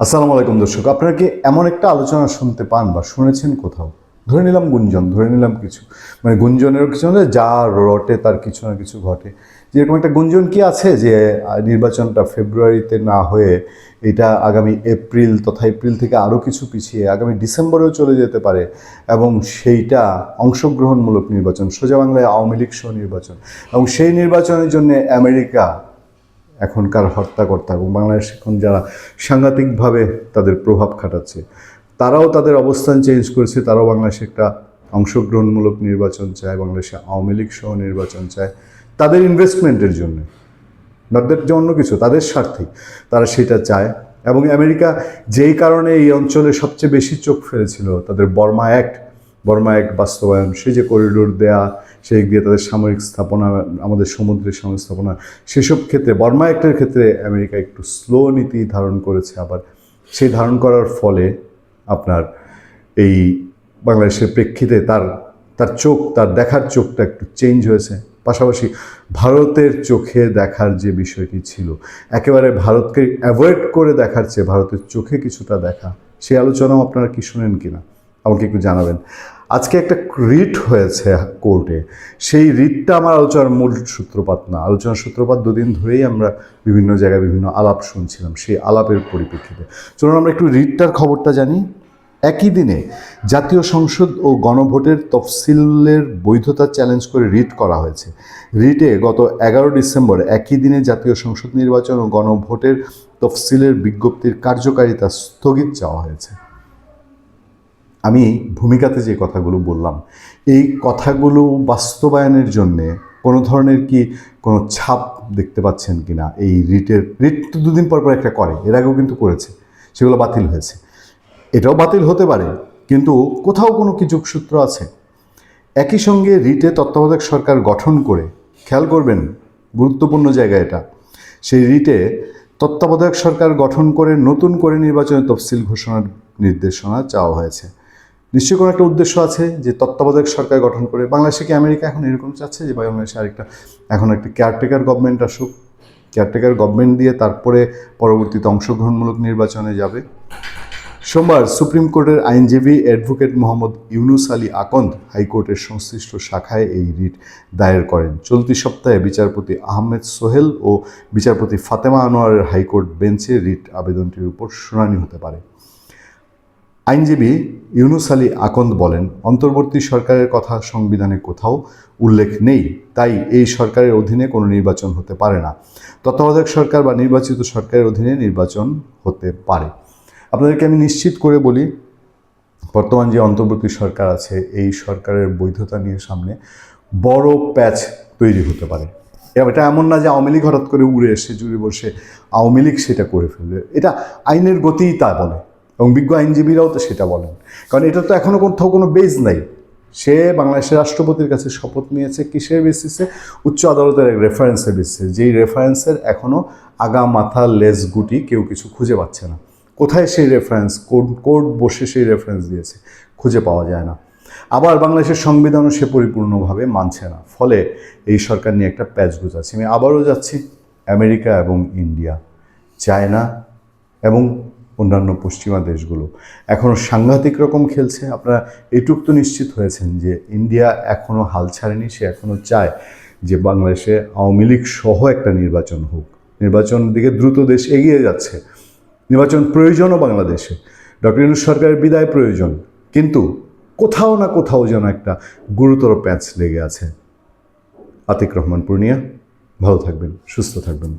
আসসালামু আলাইকুম দর্শক, আপনারা কি এমন একটা আলোচনা শুনতে পান বা শুনেছেন কোথাও? ধরে নিলাম গুঞ্জন, ধরে নিলাম কিছু, মানে গুঞ্জনের কিছু হলে যা রটে তার কিছু না কিছু ঘটে। যেরকম একটা গুঞ্জন কি আছে যে নির্বাচনটা ফেব্রুয়ারিতে না হয়ে এটা আগামী এপ্রিল তথা এপ্রিল থেকে আরও কিছু পিছিয়ে আগামী ডিসেম্বরেও চলে যেতে পারে, এবং সেইটা অংশগ্রহণমূলক নির্বাচন, সোজা বাংলায় আওয়ামী লীগ সহ নির্বাচন, এবং সেই নির্বাচনের জন্য আমেরিকা এখনকার হর্তাকর্তা এবং বাংলাদেশ এখন যারা সাংঘাতিকভাবে তাদের প্রভাব খাটাচ্ছে, তারাও তাদের অবস্থান চেঞ্জ করেছে। তারাও বাংলাদেশে একটা অংশগ্রহণমূলক নির্বাচন চায়, বাংলাদেশে আওয়ামী লীগ সহ নির্বাচন চায় তাদের ইনভেস্টমেন্টের জন্য, তাদের যে অন্য কিছু, তাদের স্বার্থেই তারা সেটা চায়। এবং আমেরিকা যেই কারণে এই অঞ্চলে সবচেয়ে বেশি চোখ ফেলেছিল, তাদের বর্মা অ্যাক্ট বাস্তবায়ন, সেই যে করিডোর দেয়া, সেই দিয়ে তাদের সামরিক স্থাপনা, আমাদের সমুদ্রের সামরিক স্থাপনা, সেসব ক্ষেত্রে বর্মা অ্যাক্টের ক্ষেত্রে আমেরিকা একটু স্লো নীতি ধারণ করেছে। আবার সেই ধারণ করার ফলে আপনার এই বাংলাদেশের প্রেক্ষিতে তার তার চোখ, তার দেখার চোখটা একটু চেঞ্জ হয়েছে। পাশাপাশি ভারতের চোখে দেখার যে বিষয়টি ছিল, একেবারে ভারতকে অ্যাভয়েড করে দেখার চেয়ে ভারতের চোখে কিছুটা দেখা, সেই আলোচনাও আপনারা কি শুনেন কিনা আমাকে একটু জানাবেন। আজকে একটা রিট হয়েছে কোর্টে, সেই রিটটা আমার আলোচনার মূল সূত্রপাত না। আলোচনার সূত্রপাত দুদিন ধরেই আমরা বিভিন্ন জায়গায় বিভিন্ন আলাপ শুনছিলাম, সেই আলাপের পরিপ্রেক্ষিতে চলুন আমরা একটু রিটটার খবরটা জানি। একই দিনে জাতীয় সংসদ ও গণভোটের তফসিলের বৈধতা চ্যালেঞ্জ করে রিট করা হয়েছে। রিটে গত 11 ডিসেম্বর একই দিনে জাতীয় সংসদ নির্বাচন ও গণভোটের তফসিলের বিজ্ঞপ্তির কার্যকারিতা স্থগিত চাওয়া হয়েছে। আমি ভূমিকাতে যে কথাগুলো বললাম, এই কথাগুলো বাস্তবায়নের জন্যে কোনো ধরনের কি কোনো ছাপ দেখতে পাচ্ছেন কি না? এই রিট তো দুদিন পর পর একটা করে, এর আগেও কিন্তু করেছে, সেগুলো বাতিল হয়েছে। এটাও বাতিল হতে পারে, কিন্তু কোথাও কোনো কি যোগসূত্র আছে? একই সঙ্গে রিটে তত্ত্বাবধায়ক সরকার গঠন করে, খেয়াল করবেন গুরুত্বপূর্ণ জায়গা এটা, সেই রিটে তত্ত্বাবধায়ক সরকার গঠন করে নতুন করে নির্বাচনের তফসিল ঘোষণার নির্দেশনা চাওয়া হয়েছে। নিশ্চয়ই কোনো একটা উদ্দেশ্য আছে যে তত্ত্বাবধায়ক সরকার গঠন করে। বাংলাদেশে কি আমেরিকা এখন এরকম চাচ্ছে যে বাংলাদেশে এখন একটা কেয়ারটেকার গভর্নমেন্ট আসুক, কেয়ারটেকার গভর্নমেন্ট দিয়ে তারপরে পরবর্তীতে অংশগ্রহণমূলক নির্বাচনে যাবে? সোমবার সুপ্রিম কোর্টের আইনজীবী অ্যাডভোকেট মোহাম্মদ ইউনুস আলী আকন্দ হাইকোর্টের সংশ্লিষ্ট শাখায় এই রিট দায়ের করেন। চলতি সপ্তাহে বিচারপতি আহমেদ সোহেল ও বিচারপতি ফাতেমা আনোয়ারের হাইকোর্ট বেঞ্চে রিট আবেদনটির উপর শুনানি হতে পারে। আইনজীবী ইউনুস আলী আকন্দ বলেন, অন্তর্বর্তী সরকারের কথা সংবিধানে কোথাও উল্লেখ নেই, তাই এই সরকারের অধীনে কোনো নির্বাচন হতে পারে না। তত্ত্বাবধায়ক সরকার বা নির্বাচিত সরকারের অধীনে নির্বাচন হতে পারে। আপনাদেরকে আমি নিশ্চিত করে বলি, বর্তমান যে অন্তর্বর্তী সরকার আছে, এই সরকারের বৈধতা নিয়ে সামনে বড় প্যাচ তৈরি হতে পারে। এটা এমন না যে আওয়ামী লীগ হঠাৎ করে উড়ে এসে জুড়ে বসে আওয়ামী লীগ সেটা করে ফেলবে। এটা আইনের গতিই তা বলে, এবং বিজ্ঞ আইনজীবীরাও তো সেটা বলেন। কারণ এটা তো এখনও কোথাও কোনো বেজ নাই। সে বাংলাদেশের রাষ্ট্রপতির কাছে শপথ নিয়েছে কিসের বেসিসে? উচ্চ আদালতের এক রেফারেন্সের বেসিসে, যেই রেফারেন্সের এখনও আগা মাথা লেজ গুটি কেউ কিছু খুঁজে পাচ্ছে না। কোথায় সেই রেফারেন্স? কোর্ট বসে সেই রেফারেন্স দিয়েছে, খুঁজে পাওয়া যায় না। আবার বাংলাদেশের সংবিধানও সে পরিপূর্ণভাবে মানছে না, ফলে এই সরকার নিয়ে একটা প্যাচ গোছাচ্ছে। আমি আবারও যাচ্ছি, আমেরিকা এবং ইন্ডিয়া, চায়না এবং অন্যান্য পশ্চিমা দেশগুলো এখনও সাংঘাতিক রকম খেলছে। আপনারা এটুক তো নিশ্চিত হয়েছেন যে ইন্ডিয়া এখনও হাল ছাড়েনি, সে এখনও চায় যে বাংলাদেশে আওয়ামী লীগ সহ একটা নির্বাচন হোক। নির্বাচনের দিকে দ্রুত দেশ এগিয়ে যাচ্ছে, নির্বাচন প্রয়োজনও বাংলাদেশে, ডক্টর ইউনূস সরকারের বিদায় প্রয়োজন, কিন্তু কোথাও না কোথাও যেন একটা গুরুতর প্যাচ লেগে আছে। আতিক রহমান পূর্ণিয়া, ভালো থাকবেন, সুস্থ থাকবেন।